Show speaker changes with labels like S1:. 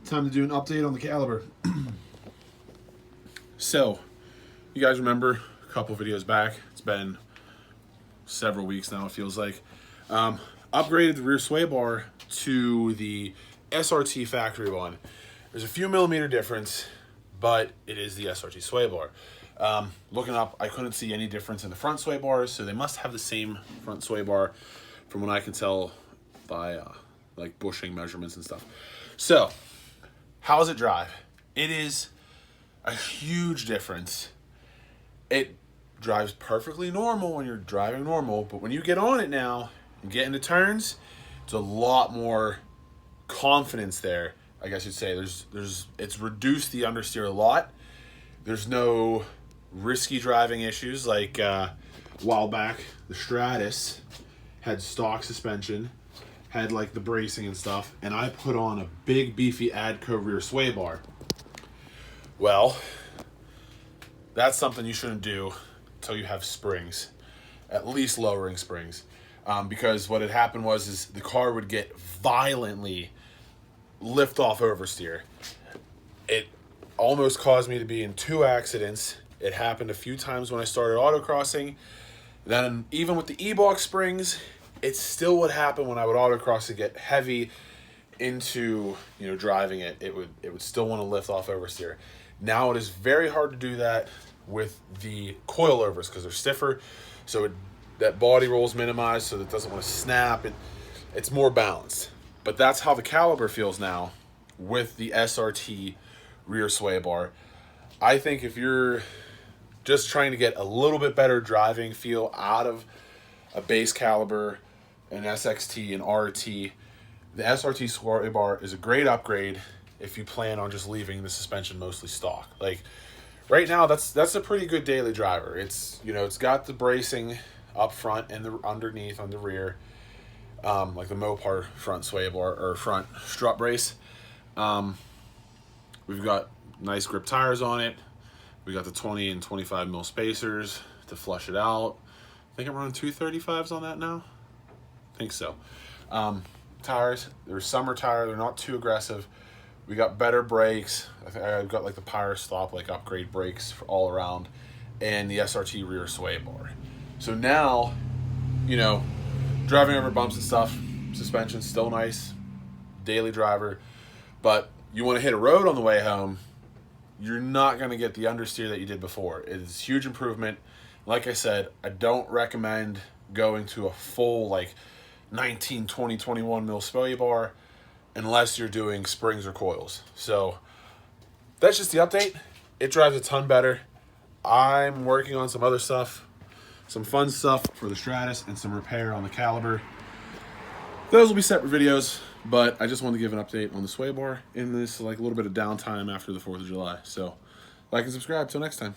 S1: Time to do an update on the caliber.
S2: So, you guys remember a couple videos back, it's been several weeks now, it feels like, upgraded the rear sway bar to the SRT factory one. There's a few millimeter difference, but it is the SRT sway bar. Looking up, I couldn't see any difference in the front sway bars, so they must have the same front sway bar from what I can tell by like bushing measurements and stuff. So, how does it drive? It is a huge difference. It drives perfectly normal when you're driving normal, but when you get on it now and get into turns, it's a lot more confidence there, I guess you'd say. It's reduced the understeer a lot. There's no risky driving issues like a while back the Stratus had stock suspension, had like the bracing and stuff, and I put on a big beefy Adco rear sway bar. Well, that's something you shouldn't do until you have springs, at least lowering springs, because what had happened was the car would get violently lift off oversteer. It almost caused me to be in 2 accidents. It happened a few times when I started autocrossing. Then even with the E-box springs, it still would happen when I would autocross and get heavy into, you know, driving it. It would still want to lift off oversteer. Now it is very hard to do that with the coilovers because they're stiffer, so that body roll is minimized so that it doesn't want to snap. It's more balanced. But that's how the caliber feels now with the SRT rear sway bar. I think if you're just trying to get a little bit better driving feel out of a base caliber, an SXT, an RT, the SRT sway bar is a great upgrade if you plan on just leaving the suspension mostly stock. Like right now, that's a pretty good daily driver. It's, you know, it's got the bracing up front and the underneath on the rear, like the Mopar front sway bar or front strut brace. We've got nice grip tires on it. We got the 20 and 25 mil spacers to flush it out. I think I'm running 235s on that now. I think so. Tires, they're summer tire. They're not too aggressive. We got better brakes. I think I've got like the Power Stop, like upgrade brakes for all around, and the SRT rear sway bar. So now, you know, driving over bumps and stuff, suspension's still nice, daily driver, but you want to hit a road on the way home, you're not going to get the understeer that you did before. It is a huge improvement. Like I said, I don't recommend going to a full like 19, 20, 21 mil sway bar unless you're doing springs or coils. So that's just the update. It drives a ton better. I'm working on some other stuff, some fun stuff for the Stratus and some repair on the caliber. Those will be separate videos, but I just wanted to give an update on the sway bar in this like a little bit of downtime after the 4th of July. So like and subscribe. Till next time.